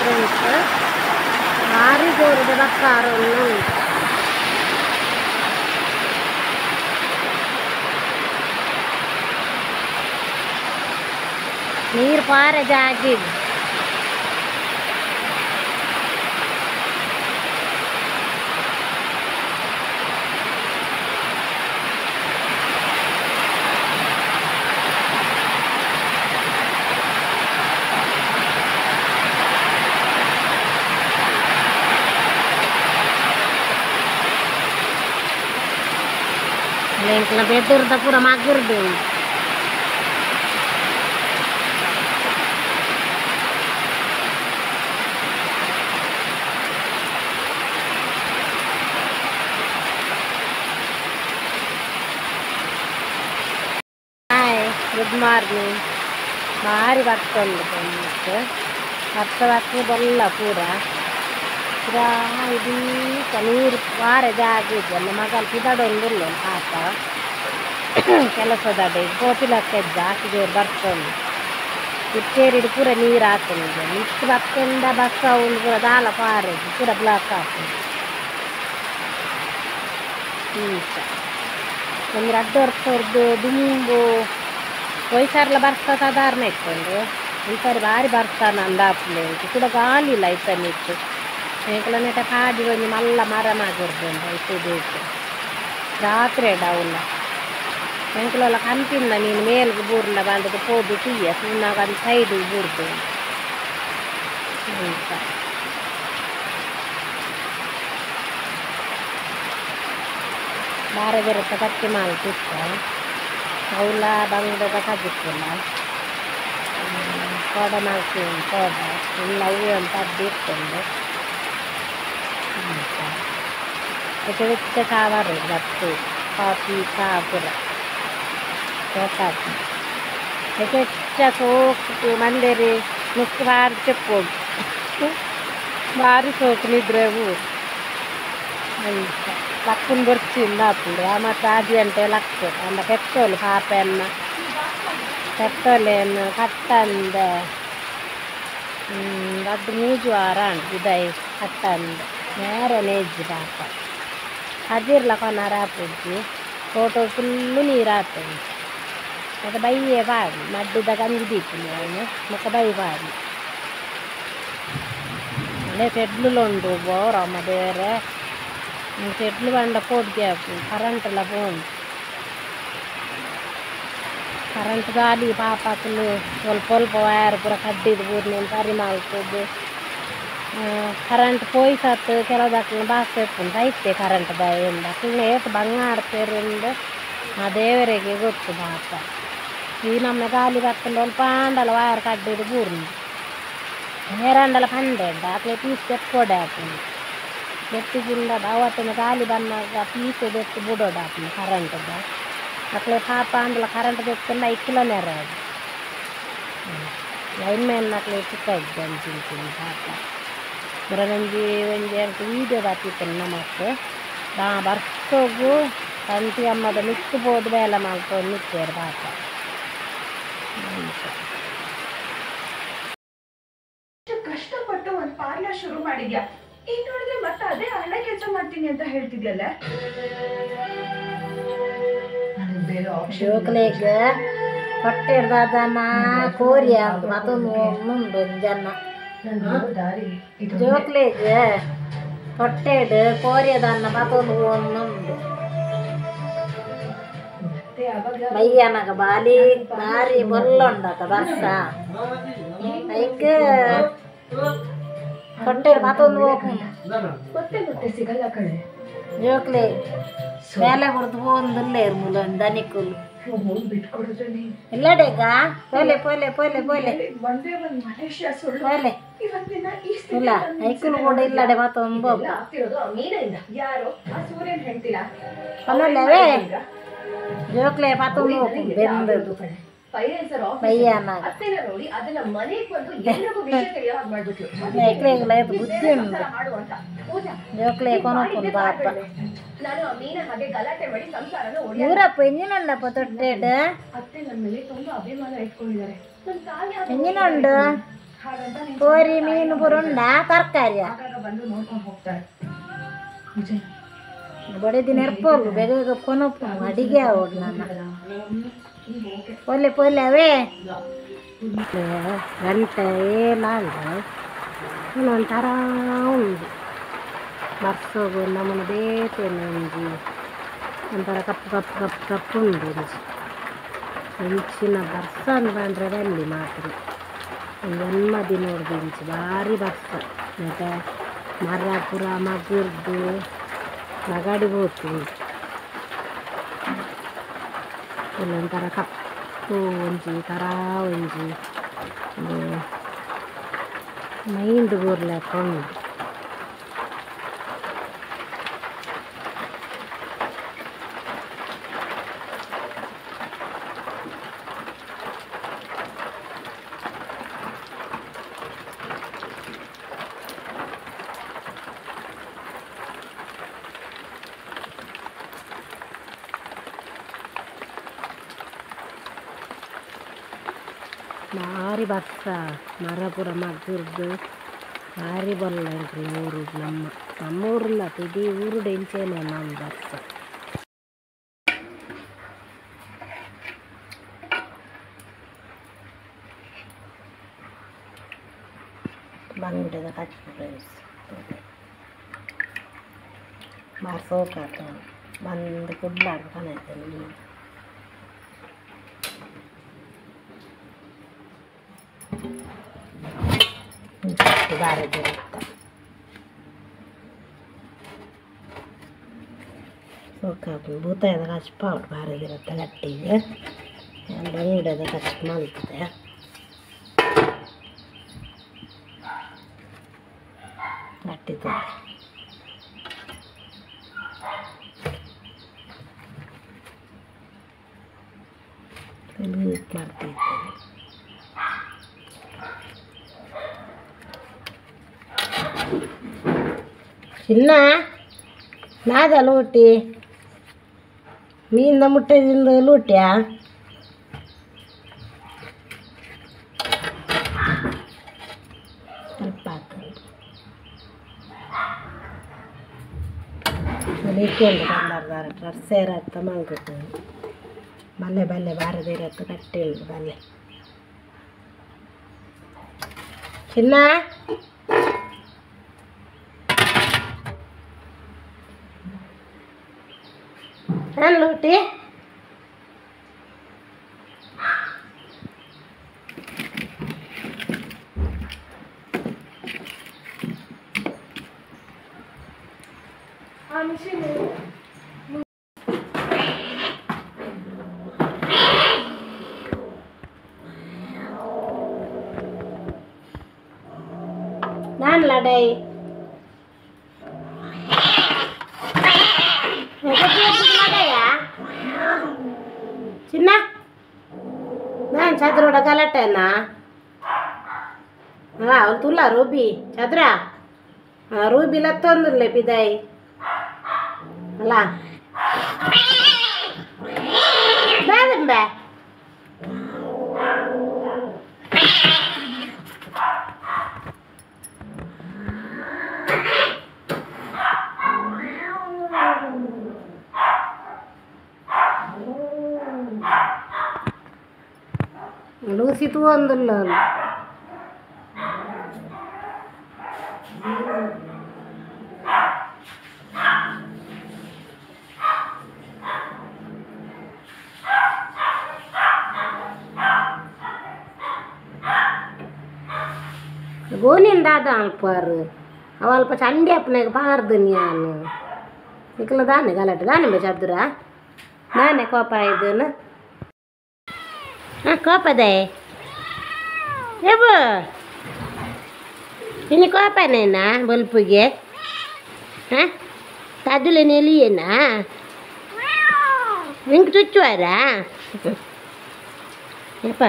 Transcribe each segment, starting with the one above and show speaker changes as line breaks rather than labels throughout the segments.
Friends ಭಾರಿ ಜೋರದ ಬಸ್ಸಾರನ್ನು ಉಂಟು. ನೀರು Pare ಜಾಗಿದೆ. Lengkap betul tak pura mager deh. Hai, good morning. Mari bakal betul. Waktu bolla pura. ఇది ನೀರು ವಾರೆ ಜಾಗಿದ್ದು ನಮ್ಮ ಮಗಲ್ ಪಿದಾಡೊಂದಿಲ್ಲ ಪಾಪ ಕೆಲಸದಡೆ ಗೋಪಿಲಕ್ಕೆಜ್ಜ ಹಾಕಿದವ್ರು ಬರ್ಕೊಂಡು ಇಟ್ಟೇರಿಡು ಪೂರ ನೀರು ಹಾಕೊಂಡಿದ್ದೆ ಇಷ್ಟು ಬಕ್ಕೆಂದ ಬಸ್ ಅವಳು ಪೂರ ದಾಲ ಪಾರೆದು ಪೂರ ಬ್ಲಾಕ್ ಹಾಕೊಂಡು ಒಂದು 2 ವರ್ಷದ್ದು ದುಂಬು ವಯಸ್ಸಾರ್ಲ ಬರ್ತಾ ಸಾಧಾರಣ ಇಟ್ಕೊಂಡು ಈ ಸಾರಿ ಭಾರಿ ಬರ್ತಾನ ಅಂದಾಪ್ಲೆ ಕೂಡ ಗಾಳಿ ಇಲ್ಲ ಇತ್ತನಿತ್ತು ನೆಟ ಕಾಡಿ ಒಂದು ಮಲ್ಲ ಮರ ಮಾಡಿರ್ದು ಇಟ್ಟು ಬೇಕು ರಾತ್ರಿ ಡೌಲ್ಲ ನೆಂಕಲೆಲ್ಲ ಕಂಪಿಂದ ನೀನು ಮೇಲ್ಗೆ ಬೂರ್ಲ ಬಂದದ್ದು ಹೋದು ಟೀಯ ಸುಣ್ಣಾಗ ಅದು ಸೈಡಿಗೆ ಬೂರ್ದು ಅಂತ ಬಾರೆ ಬೆರತ್ತ ಕಚ್ಚಿ ಮಾಡ್ತಿತ್ತ ಅವಳ ಬಂಗಡದ ಕಜಿಕ್ಕಿಲ್ಲ ತೋಡ ಮಾಡ್ತೀನಿ ತೋಡ ಇಲ್ಲ ಹೂವು ಅಂತ ಅದ್ದಿಟ್ಕೊಂಡು ಹೆಚ್ಚ ಸಾವಾರು ಬತ್ತು ಕಾಫಿ ಚಹಾ ಪುರ ತೋಟಾಕಿ ಹೆಚ್ಚ ಸೋಕು ಮಂದೇರಿ ಮುಸ್ಕು ಬಾರಿ ಚೆಕ್ಕೋದು ಭಾರಿ ಸೋಕು ನಿದ್ರೆ ಊರು ಅಂತ ಲಕ್ಕನ್ ಬರ್ಚಿಂದ ಹಾಪುಡು ಮತ್ತು 10 ಗಂಟೆ ಲಕ್ಕ ಅಂದ ಪೆಟ್ರೋಲ್ ಪಾಪೆನ್ನ ಪೆಟ್ರೋಲೇನು ಕಟ್ಟಂದ ಅದು 3 ವಾರ ಇದಾಯಿ ಕಟ್ಟಂದ നേരെ നെജ്ജ് പാപ്പ അതിർല കൊണറാപ്പിച്ച് ഫോട്ടോ ഫുള്ള് നീരാട്ടുണ്ട് ಮತ್ತೆ ಬೈಯೇ ಬಾಡಿ ಮಡ್ಡಿದ ಗಂಜಿದಿತ್ತು ಅವನು ಮತ್ತೆ ಬೈ ಬಾಡಿ ಅಲ್ಲೇ ಚೆಡ್ಲು ಉಂಟು ಬೋರಮ್ಮ ಬೇರೆ ಚೆಡ್ಲು ಬಂಡ ಪೋಡ್ಗ್ಯಾಪು ಕರೆಂಟೆಲ್ಲ పోను ಕರೆಂಟ್ ಗಾಳಿ ಪಾಪಕ್ಕಲು ಸ್ವಲ್ಪ ಸ್ವಲ್ಪ ವಯರ್ ಪೂರ ಕಡ್ಡಿದ್ದು ಪೂರ నేను ಸರಿ ಮಾಡ್ಕೋದು ಕರೆಂಟ್ ಪೋಯ್ಸತ್ತು ಕೆಲವುದಕ್ಕೆ ಬಾಸ್ ಎತ್ಕೊಂಡು ಐತೆ ಕರೆಂಟ್ ಬಾಯಿಂದ ಸುಮ್ಮನೆ ಏಟು ಬಂಗಾರ ಪೇರಿಂದ ಆ ದೇವರಿಗೆ ಗೊತ್ತು ಪಾಪ ಈ ನಮ್ಮ ಗಾಲಿ ಬರ್ತಂಡು ಒಂದು ಪಾಂಡಲ ವಯರ್ ಕಡ್ಡಿದು ಬೂರ್ನು ನೇರಂಡಲ ಪಂಡೆಡ್ಡ ಅಕ್ಲೆ ಪೀಸ್ ತೆಕ್ಕೊಡೆ ಹಾಕೊಂಡು ಬೆಟ್ಟಿಗಿಂದ ಅವತ್ತಿನ ಗಾಲಿ ಬಂದಾಗ ಪೀಸ್ ಬೆಟ್ಟು ಬಿಡೋಡು ಹಾಕೊಂಡು ಕರೆಂಟ್ದ ಅಕ್ಲೆ ಪಾಪ ಅಂಡಲ ಕರೆಂಟ್ ತೆಕ್ಕೊಂಡು 5 ಕಿಲೋ ನೆರೆ ಅದು ಲೈನ್ ಮ್ಯಾನ್ ಅಕ್ಲೆ ಚಿಕ್ಕ ಇದ್ದೆ ಅಂತೀನಿ ಪಾಪ ಬರಂಜಿ ಒಂದು ವೀಡಿಯೋ ಬರ್ತಿತ್ತು ನಮ್ಮಕ್ಕೆ ಬರ್ಸೋಗು ತಂತಿ ಅಮ್ಮದ ನಿತ್ತು ಬೋದು ಬೇಲೆ ಮಾಡ್ಕೊಂಡು ನಿತ್ತೇರು ಪಾಪ
ಕಷ್ಟಪಟ್ಟು ಒಂದು ಪಾರ್ಲರ್ ಶುರು ಮಾಡಿದ್ಯಾ ಈಗ ನೋಡಿದ್ರೆ ಮತ್ತೆ ಅದೇ ಹಣ ಕೆಲಸ ಮಾಡ್ತೀನಿ ಅಂತ ಹೇಳ್ತಿದ್ಯಲ್ಲ
ಜೋಕ್ಲೇಗ ಹೊಟ್ಟೆ ಹಿಡ್ದನ ಕೋರಿಯ ಮತ್ತೊಂದು ಉಂಡು ಜನ ಜೋಕ್ಲೇಗ ಹೊಟ್ಟೆಡು ಕೋರಿಯದನ್ನ ಮತ್ತೊಂದು ಒಂದುಂಡು ಬಯ್ಯನಗ ಬಾಲಿ ಭಾರಿ ಬೊಲ್ಲುಂಡತ ಬರ್ಸ ಐಕ ಹೊಟ್ಟೆ ಮತ್ತೊಂದು
ಸಿಗಲ್ಲ ಕಡೆ
ಜೋಕ್ಲೆ ಮೇಲೆ ಹೊಡೆದು ಒಂದಿಲ್ಲೇರು ಮುಲ ದನಿಕುಲು ಇಲ್ಲಡೇಗ ಪೋಲೆ ಪೋಲೆ ಪೋಲೆ ಪೋಲೆ ಪೋಲೆ ಇಲ್ಲ ಐಕುಲು ಕೂಡ ಇಲ್ಲಡೆ ಮತ್ತೊಂದು ಅಲ್ಲವೇ ಜೋಕ್ಲೆ ಮತ್ತೊಂದು ಬೆಂದದು ಬುದ್ಧಿ ಉಂಟು ಜೋಕ್ಲೆ ಕೊನೊಪ್ಪು ಪಾಪ ಊರಪ್ಪ ಎಂಜಿನಪ್ಪ ತೊಟ್ಟೆಡ್ ಎಂಜಿನುಂಡು
ಹಾಗಂತ ನೀನ್
ಕೋರಿ ಮೀನು ಬುರುಂಡ ತರಕಾರಿಯ
ಆಗಾಗ ಬಂದು ನೋಡ್ಕೊಂಡು ಹೋಗ್ತಾರೆ. ವಿಜಯ್
ಬಡಿದಿನ ಎರ್ಪೋಲು ಬೇಗ ಕೊನಪ್ಪು ಅಡಿಗೆ ಅವಡು ನನ್ನ ಪೊಲೆ ಪೊಲೆ ಅವೇ ಗಂಟೆ ಏನಾಗ ಒಂಥರ ಉಂಡು ಬರ್ಸೋಗು ನಮ್ಮನ್ನು ಬೇತೇನೆ ಒಂಜಿ ಒಂಥರ ಕಪ್ಪು ಕಪ್ಪು ಕಪ್ಪು ಕಪ್ಪು ಉಂಡು ಹೆಂಚಿನ ಬರ್ಸ ಅಂದ್ಬಂದ್ರೆ ಬಲ್ಲಿ ಮಾತ್ರ ನೆಮ್ಮದಿ ನೋಡ್ದು ಹೆಂಚು ಭಾರಿ ಬರ್ಸ ಮತ್ತೆ ಮರ ಪುರ ಮಗುರ್ದು ನಗಾಡಿ ಹೋಗ್ತು ಇಲ್ಲೊಂಥರ ಕಪ್ಪು ಒಂಜಿ ಥರ ಒಂಜಿ ಮೈಂಡ್ ಊರ್ಲೆಕ್ಕ ಉಂಡು. ಭಾರಿ ಬರ್ಸ ಮರ ಪುರ ಮಗ್ಗುರ್ದು ಭಾರಿ ಬಲ್ಲ ಉಂಟ್ರಿ ಊರು ನಮ್ಮ ಊರಿಲ್ಲ ಇಡೀ ಊರು ಡೆಂಚೇನೆ ನಮ್ಮ ಬರ್ಸ. ಬಂಗುಡೆದ ಕಚ್ಚು ಫ್ರೆಂಡ್ಸ್ ಬಾರಿ ಸೋಕಾತ ಬಂದು ಕುಡ್ಲಾಡು ಕಣಾಯ್ತೇನೆ ಬಾರದಿರುತ್ತೆ ಸೋಕಾಪು ಭೂತಾಯದ ಕಚ್ಚು ಪೌಡ್ ಬಾರದಿರುತ್ತೆ ಗಟ್ಟಿಗೆ ಬಂಗುಡೆದ ಕಚ್ಚು ಮಲ್ತದೆ ಗಟ್ಟಿ ತೊಂದರೆ ಮಾಡ್ತಿದ್ದೇನೆ. ಚಿನ್ನ ನಾದ ಲೂಟಿ ಮೀನಿಂದ ಮುಟ್ಟದಿಂದ ಲೂಟ್ಯಾ ಸ್ವಲ್ಪ ಹಾಕೊಂಡು ಬಂದಾರ್ದಾರ ಸೇರತ್ತ ಮಲ್ಕೊತಾನೆ ಬಲ್ಲೆ ಬಲ್ಲೆ ಬಾರದಿರತ್ತ ಕಟ್ಟಿ ಉಂಟು ಬಲ್ಲೆ ಚಿನ್ನ ಲೂಟಿ ನಾನು ಲಡೈ ಚಿನ್ನ ನಾನು ಚದ್ರೋಡ ಗಲಾಟೆನಾ ಅವ್ರು ತುಲ್ಲ ರೂಬಿ ಚದ್ರ ರೂಬಿ ಲತ್ತೊಂದುರ್ಲೆ ಪಿದಾಯಿ ಅಲ್ಲ ಬಾದಂಬೆ ಲೂಸಿ ತೂ ಒಂದಿಲ್ಲ ಗೋನಿಂದ ಅದ ಅಲ್ಪಾರು ಅವ ಅಲ್ಪ ಚಂಡಿ ಅಪ್ಪನಾಗ ಪಾರ್ದನಿ ನಾನು ಇಕ್ಕಲ ದಾನೆ ಗಲಾಟೆ ದಾನೆ ಬೇ ಚದುರ ನಾನೇ ಕೋಪ ಇದ್ದನು ಹಾಂ ಕೋಪದೆ ಏಬು ಇನ್ನು ಕೋಪನೇನಾ ಬಲ್ಪಿಗೆ ಹಾಂ ಕದುಲೆ ನೆಲಿಯೇನಾ ನಿಂಗೆ ಚುಚ್ಚುವಾರಾ ಯಪ್ಪ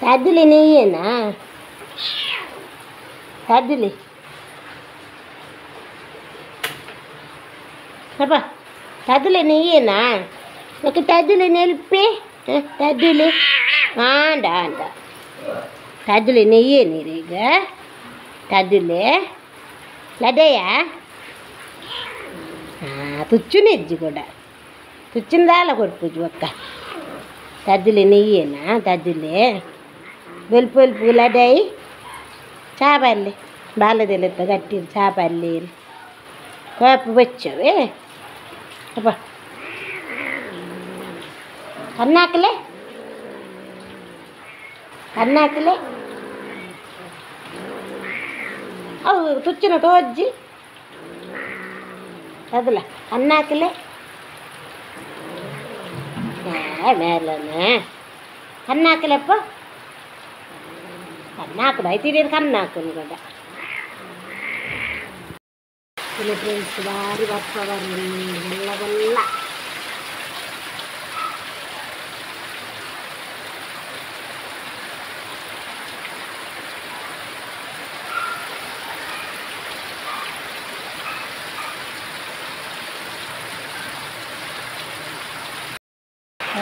ಕದುಲೆ ನೆಯ್ಯೇನಾ ಕದುಲೆ ಅಪ್ಪ ಕದುಲೆ ನೆಯ್ಯೇನಾ ಯಾಕೆ ಕದುಲೆ ನೆಲ್ಪಿ ಕದುಲೆ ಆಂಡ ಆಂಡ ತಜ್ಜುಲಿ ನೆಯ್ಯೇ ನೀರೀಗ ತಜ್ಜುಲಿ ಲಡೆಯಾ ತುಚ್ಚು ನೆಜ್ಜಿ ಕೂಡ ತುಚ್ಚಿನ ದಾಲ ಕೊಡ್ಪುಜು ಅಕ್ಕ ತಜ್ಜುಲಿ ನೆಯ್ಯೇನಾ ತಜ್ಜುಲಿ ಬೆಲ್ಪು ಬೆಲ್ಪು ಲಡೈ ಚಾಪಲ್ಲಿ ಬಾಲದೆಲೆತ್ತ ಗಟ್ಟಿ ಚಾಪಲ್ಲಿ ಕೋಪು ಬಚ್ಚವೇ ಅಪ್ಪ ಕಣ್ಣಾಕಲೆ ಕಣ್ಣಾಕಲೆ ಅವು ತುಚ್ಚಿನ ತೋಜ್ಜಿ ಅದಲ್ಲ ಕಣ್ಣಾಕಲೆ ಮೇಲನೆ ಕಣ್ಣಾಕಲೆಪ್ಪ ಕಣ್ಣಾಕದು ಐತಿರಿ ಕಣ್ಣಾಕನು ಕೂಡ ಇಲ್ಲಿ ಫ್ರೆಂಡ್ಸ್ ಭಾರಿ ಬರ್ತ ಬೆಲ್ಲ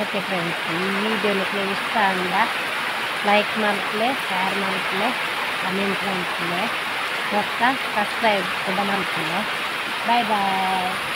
ಓಕೆ ಫ್ರೆಂಡ್ಸ್ ಈ ವಿಡಿಯೋ ನಿಮಗೆ ಇಷ್ಟ ಅಂದ ಲೈಕ್ ಮಾಡ್ತಲೇ ಶೇರ್ ಮಾಡ್ತಲೇ ಕಮೆಂಟ್ ಮಾಡ್ತಲೇ ಮತ್ತು ಸಬ್ಸ್ಕ್ರೈಬ್ ಕೂಡ ಮಾಡ್ತಲೇ ಬಾಯ್ ಬಾಯ್